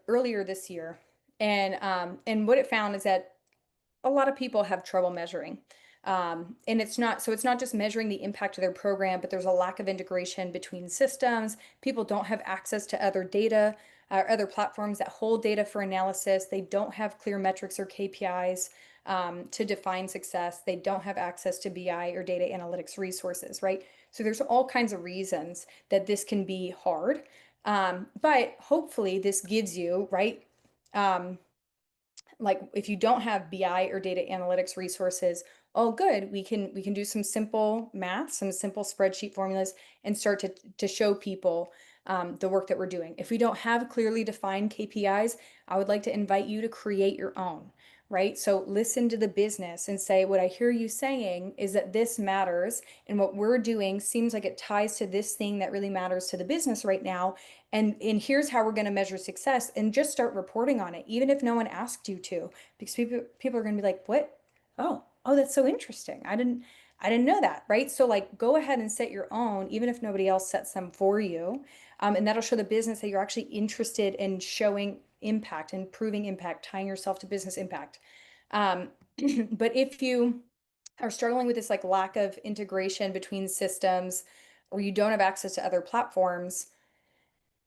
earlier this year. And what it found is that a lot of people have trouble measuring. And it's not just measuring the impact of their program, but there's a lack of integration between systems. People don't have access to other data or other platforms that hold data for analysis. They don't have clear metrics or KPIs to define success. They don't have access to BI or data analytics resources, right? So there's all kinds of reasons that this can be hard. But hopefully this gives you, right? Like if you don't have BI or data analytics resources, oh good, we can do some simple math, some simple spreadsheet formulas, and start to show people the work that we're doing. If we don't have clearly defined KPIs, I would like to invite you to create your own, right? So listen to the business and say, what I hear you saying is that this matters, and what we're doing seems like it ties to this thing that really matters to the business right now. And here's how we're going to measure success, and just start reporting on it, even if no one asked you to, because people are going to be like, what? Oh, that's so interesting. I didn't know that, right? So like go ahead and set your own, even if nobody else sets them for you. And that'll show the business that you're actually interested in showing impact and proving impact, tying yourself to business impact. But if you are struggling with this like lack of integration between systems, or you don't have access to other platforms,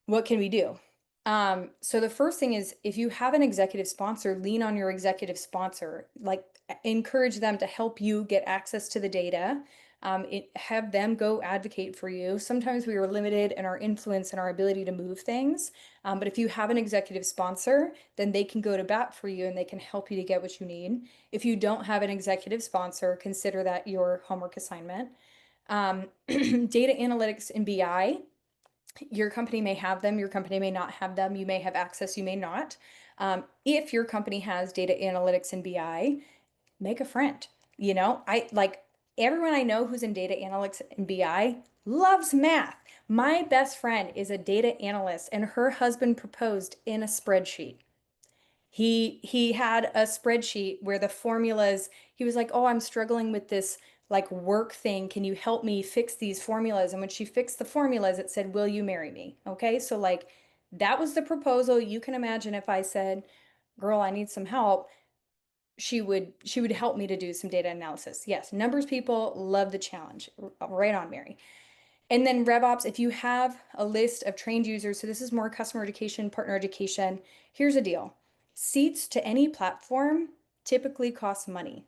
what can we do? So the first thing is, if you have an executive sponsor, lean on your executive sponsor, like encourage them to help you get access to the data. Have them go advocate for you. Sometimes we are limited in our influence and our ability to move things. But if you have an executive sponsor, then they can go to bat for you and they can help you to get what you need. If you don't have an executive sponsor, consider that your homework assignment. Data analytics and BI, your company may have them, your company may not have them, you may have access, you may not. If your company has data analytics and BI, make a friend. I like everyone I know who's in data analytics and BI loves math. My best friend is a data analyst and her husband proposed in a spreadsheet. He had a spreadsheet where the formulas, he was like, "Oh, I'm struggling with this like work thing. Can you help me fix these formulas?" And when she fixed the formulas, it said, "Will you marry me?" Okay? So like that was the proposal. You can imagine if I said, "Girl, I need some help." She would help me to do some data analysis. Yes, numbers people love the challenge. Right on, Mary. And then RevOps, if you have a list of trained users, so this is more customer education, partner education, here's a deal. Seats to any platform typically cost money.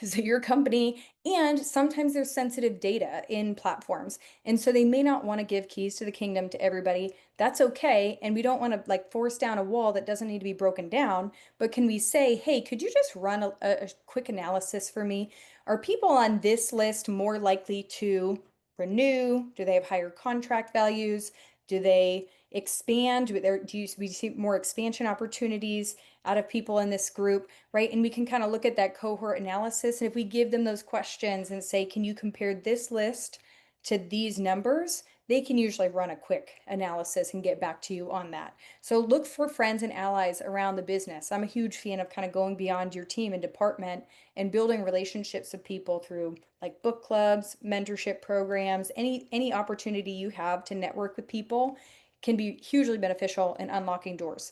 So your company, and sometimes there's sensitive data in platforms. And so they may not want to give keys to the kingdom to everybody. That's okay. And we don't want to like force down a wall that doesn't need to be broken down. But can we say, hey, could you just run a quick analysis for me? Are people on this list more likely to renew? Do they have higher contract values? Do they expand? We see more expansion opportunities out of people in this group, right? And we can kind of look at that cohort analysis. And if we give them those questions and say, can you compare this list to these numbers? They can usually run a quick analysis and get back to you on that. So look for friends and allies around the business. I'm a huge fan of kind of going beyond your team and department and building relationships with people through like book clubs, mentorship programs, any opportunity you have to network with people can be hugely beneficial in unlocking doors.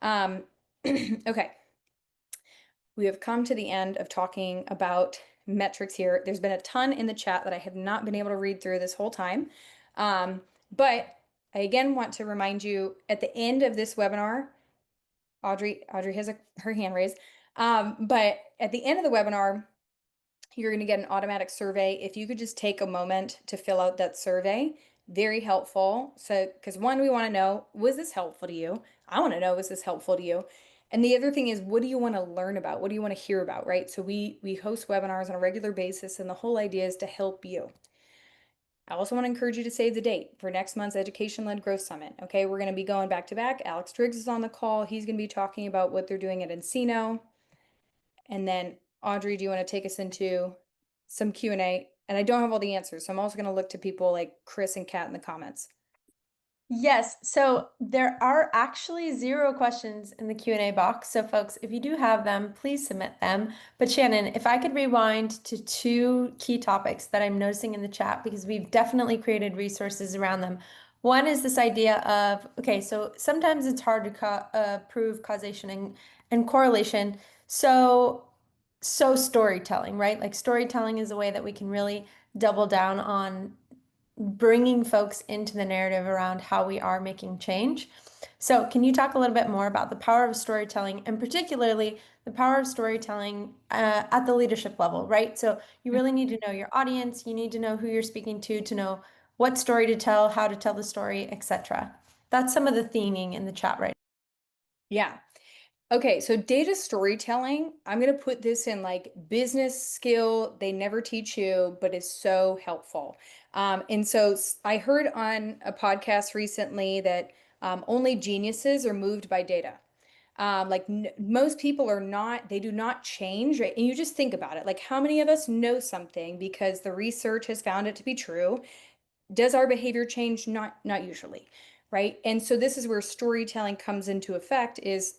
Um, okay, we have come to the end of talking about metrics here. There's been a ton in the chat that I have not been able to read through this whole time. But I again want to remind you at the end of this webinar, Audrey has her hand raised. But at the end of the webinar, you're going to get an automatic survey. If you could just take a moment to fill out that survey, very helpful. So, because one, we want to know, was this helpful to you? I want to know, was this helpful to you? And the other thing is, what do you want to learn about? What do you want to hear about, right? So we host webinars on a regular basis, and the whole idea is to help you. I also want to encourage you to save the date for next month's Education-Led Growth Summit. Okay, we're going to be going back to back. Alex Driggs is on the call. He's going to be talking about what they're doing at Encino. And then Audrey, do you want to take us into some Q&A? And I don't have all the answers, so I'm also going to look to people like Chris and Kat in the comments. Yes, so there are actually 0 questions in the Q&A box. So folks, if you do have them, please submit them. But Shannon, if I could rewind to 2 key topics that I'm noticing in the chat, because we've definitely created resources around them. One is this idea of, okay, so sometimes it's hard to prove causation and correlation. So storytelling, right? Like storytelling is a way that we can really double down on bringing folks into the narrative around how we are making change. So, can you talk a little bit more about the power of storytelling, and particularly the power of storytelling at the leadership level, right? So, you really need to know your audience, you need to know who you're speaking to know what story to tell, how to tell the story, etc. That's some of the theming in the chat right now. Yeah. Okay, so data storytelling, I'm going to put this in like business skill they never teach you, but is so helpful. And so I heard on a podcast recently that only geniuses are moved by data. Like most people are not, they do not change, right? And you just think about it. Like how many of us know something because the research has found it to be true? Does our behavior change? Not usually, right? And so this is where storytelling comes into effect is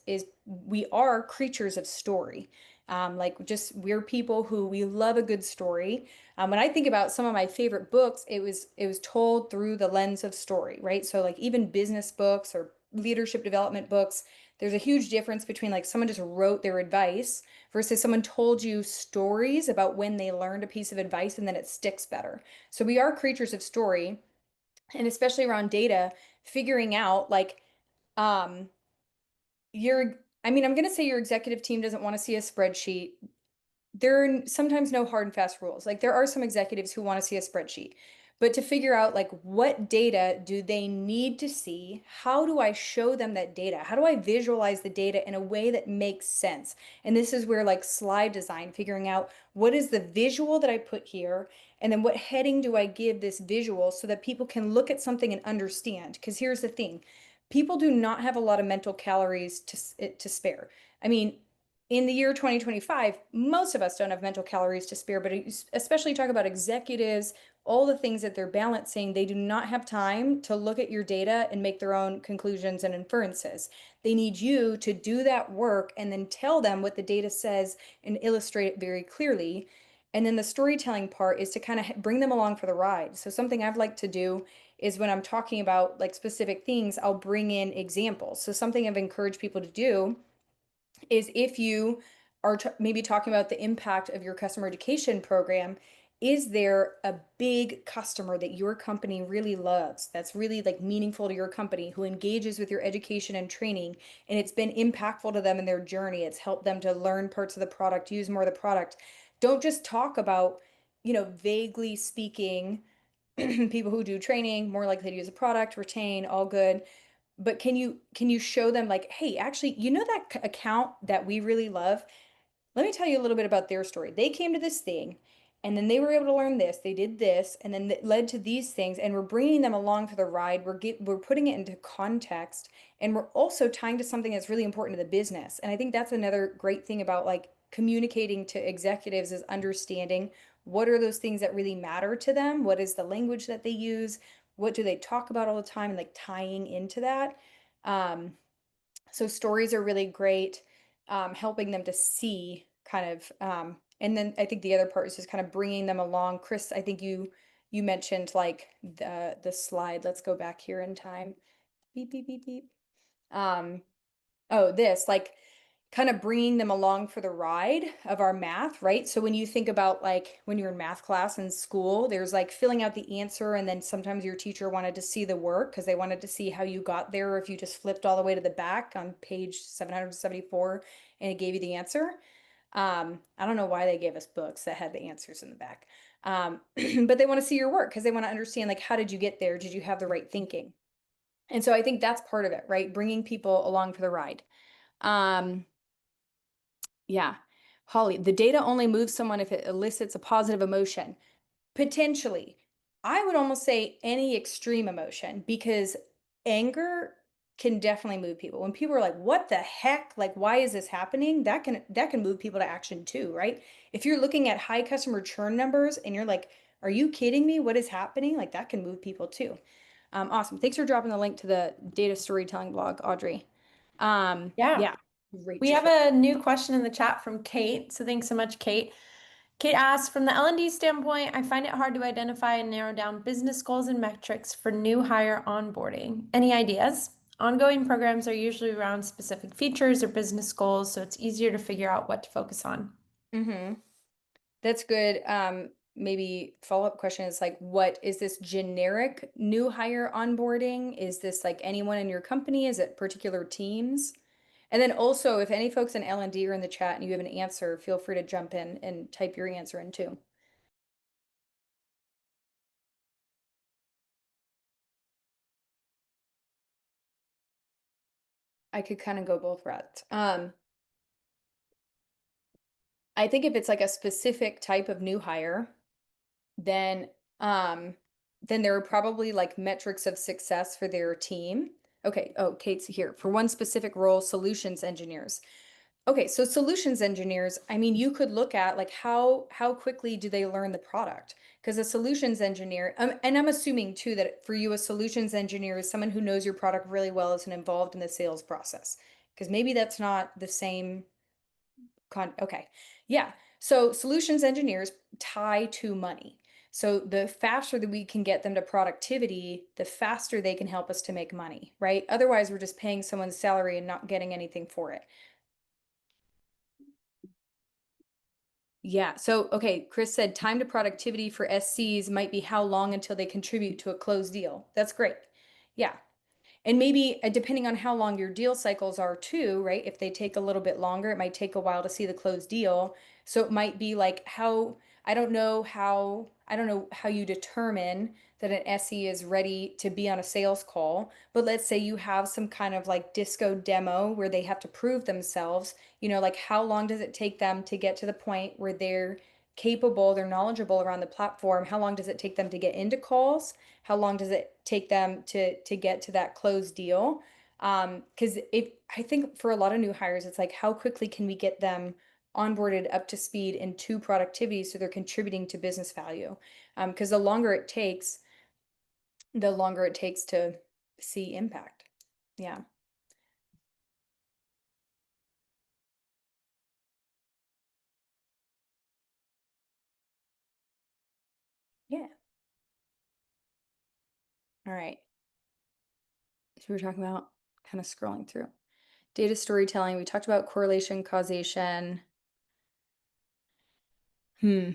we are creatures of story. Like just we're people who we love a good story. When I think about some of my favorite books, it was told through the lens of story, right? So like even business books or leadership development books, there's a huge difference between like someone just wrote their advice versus someone told you stories about when they learned a piece of advice and then it sticks better. So we are creatures of story, and especially around data, figuring out like your I'm going to say your executive team doesn't want to see a spreadsheet. there are sometimes no hard and fast rules. Like there are some executives who want to see a spreadsheet, but to figure out like what data do they need to see? How do I show them that data? How do I visualize the data in a way that makes sense? And this is where like slide design, figuring out what is the visual that I put here, and then what heading do I give this visual so that people can look at something and understand? Because here's the thing, people do not have a lot of mental calories to spare. I mean, in the year 2025, most of us don't have mental calories to spare, but especially talk about executives, all the things that they're balancing, they do not have time to look at your data and make their own conclusions and inferences. They need you to do that work and then tell them what the data says and illustrate it very clearly. And then the storytelling part is to kind of bring them along for the ride. So something I've liked to do is when I'm talking about like specific things, I'll bring in examples. So something I've encouraged people to do is if you are maybe talking about the impact of your customer education program, is there a big customer that your company really loves, that's really like meaningful to your company, who engages with your education and training, and it's been impactful to them in their journey? It's helped them to learn parts of the product, use more of the product. Don't just talk about, vaguely speaking, people who do training more likely to use a product, retain, all good. But can you show them like, hey, actually, that account that we really love? Let me tell you a little bit about their story. They came to this thing and then they were able to learn this, they did this, and then it led to these things, and we're bringing them along for the ride. We're putting it into context, and we're also tying to something that's really important to the business. And I think that's another great thing about like communicating to executives, is understanding what are those things that really matter to them, what is the language that they use, what do they talk about all the time, and like tying into that. Um, so stories are really great, helping them to see kind of, and then I think the other part is just kind of bringing them along. Chris, I think you mentioned like the slide. Let's go back here in time. Beep, beep, beep, beep. Um, Oh, this, like kind of bringing them along for the ride of our math, right? So when you think about like when you're in math class in school, there's like filling out the answer, and then sometimes your teacher wanted to see the work because they wanted to see how you got there, or if you just flipped all the way to the back on page 774 and it gave you the answer. I don't know why they gave us books that had the answers in the back. But they want to see your work because they want to understand like, how did you get there? Did you have the right thinking? And so I think that's part of it, right? Bringing people along for the ride. Um, yeah. Holly, the data only moves someone if it elicits a positive emotion. Potentially. I would almost say any extreme emotion, because anger can definitely move people. When people are like, "What the heck? Like, why is this happening?" That can move people to action too, right? If you're looking at high customer churn numbers and you're like, "Are you kidding me? What is happening?" Like that can move people too. Awesome. Thanks for dropping the link to the data storytelling blog, Audrey. Yeah. Yeah, great We have share. a new question in the chat from Kate. So thanks so much, Kate. Kate asks, from the L&D standpoint, I find it hard to identify and narrow down business goals and metrics for new hire onboarding. Any ideas? Ongoing programs are usually around specific features or business goals, so it's easier to figure out what to focus on. Mm-hmm. That's good. Maybe follow-up question is like, what is this generic new hire onboarding? Is this like anyone in your company? Is it particular teams? And then also, if any folks in L&D are in the chat and you have an answer, feel free to jump in and type your answer in too. I could kind of go both routes. I think if it's like a specific type of new hire, then um then there are probably like metrics of success for their team. Okay, oh, Kate's here. For one specific role, solutions engineers. Okay, so solutions engineers, I mean, you could look at like how quickly do they learn the product? Because a solutions engineer, and I'm assuming too that for you, a solutions engineer is someone who knows your product really well, is involved in the sales process. Because maybe that's not the same okay. Yeah. So solutions engineers tie to money. So the faster that we can get them to productivity, the faster they can help us to make money, right? Otherwise, we're just paying someone's salary and not getting anything for it. Yeah. So, okay, Chris said time to productivity for SCs might be how long until they contribute to a closed deal. That's great. Yeah. And maybe depending on how long your deal cycles are too, right? If they take a little bit longer, it might take a while to see the closed deal. So it might be like how I don't know how you determine that an SE is ready to be on a sales call, but let's say you have some kind of like disco demo where they have to prove themselves, like how long does it take them to get to the point where they're capable, they're knowledgeable around the platform? How long does it take them to get into calls? How long does it take them to get to that closed deal? Because if I think for a lot of new hires, it's like how quickly can we get them onboarded up to speed into productivity so they're contributing to business value? Because the longer it takes to see impact. Yeah. Yeah. All right. So we're talking about kind of scrolling through data storytelling. We talked about correlation, causation. Hmm.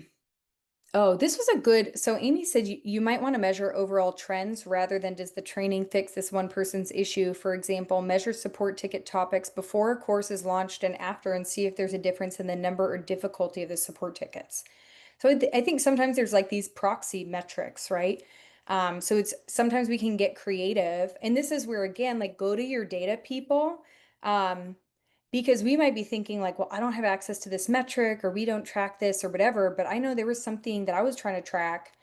Oh, this was a good. So Amy said you might want to measure overall trends rather than does the training fix this one person's issue. For example, measure support ticket topics before a course is launched and after and see if there's a difference in the number or difficulty of the support tickets. So I think sometimes there's like these proxy metrics, right? So it's sometimes we can get creative. And this is where, again, like go to your data people. Um, because we might be thinking like, well, I don't have access to this metric or we don't track this or whatever, but I know there was something that I was trying to track.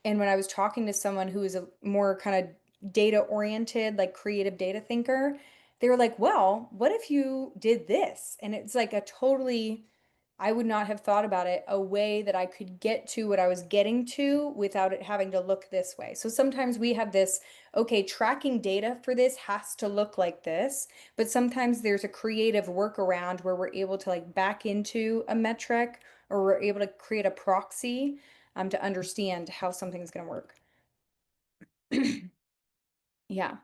And when I was talking to someone who is a more kind of data oriented, like creative data thinker, they were like, well, what if you did this? And it's like a totally, I would not have thought about it, a way that I could get to what I was getting to without it having to look this way. So sometimes we have this, okay, tracking data for this has to look like this, but sometimes there's a creative workaround where we're able to like back into a metric or we're able to create a proxy to understand how something's going to work. Yeah.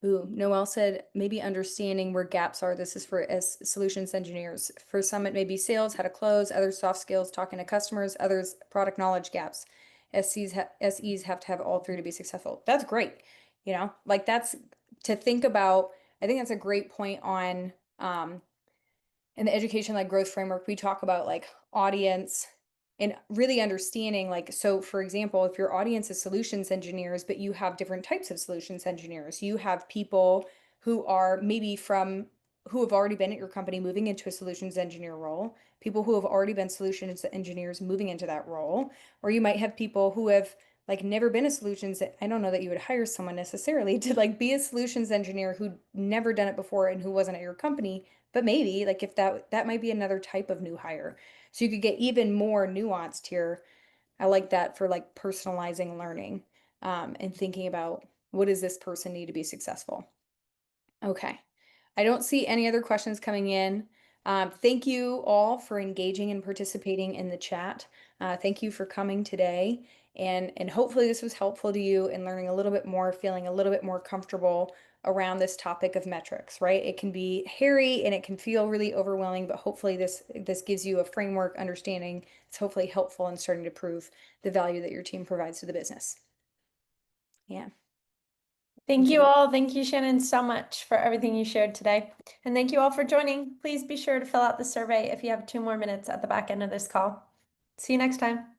Ooh, Noel said maybe understanding where gaps are. This is for as solutions engineers. For some, it may be sales, how to close, others soft skills, talking to customers, others product knowledge gaps. SEs have to have all three to be successful. That's great. Like that's to think about. I think that's a great point on in the education like growth framework. We talk about like audience and really understanding like, so for example, if your audience is solutions engineers, but you have different types of solutions engineers, you have people who are maybe from who have already been at your company moving into a solutions engineer role, people who have already been solutions engineers moving into that role, or you might have people who have like never been a solutions. I don't know that you would hire someone necessarily to like be a solutions engineer who'd never done it before and who wasn't at your company, but maybe like if that might be another type of new hire. So you could get even more nuanced here. I like that for like personalizing learning, and thinking about what does this person need to be successful. Okay. I don't see any other questions coming in. Thank you all for engaging and participating in the chat. Thank you for coming today. And hopefully this was helpful to you in learning a little bit more, feeling a little bit more comfortable around this topic of metrics, right? It can be hairy and it can feel really overwhelming, but hopefully this gives you a framework understanding. It's hopefully helpful in starting to prove the value that your team provides to the business. Yeah. Thank you all. Thank you, Shannon, so much for everything you shared today. And thank you all for joining. Please be sure to fill out the survey if you have 2 more minutes at the back end of this call. See you next time.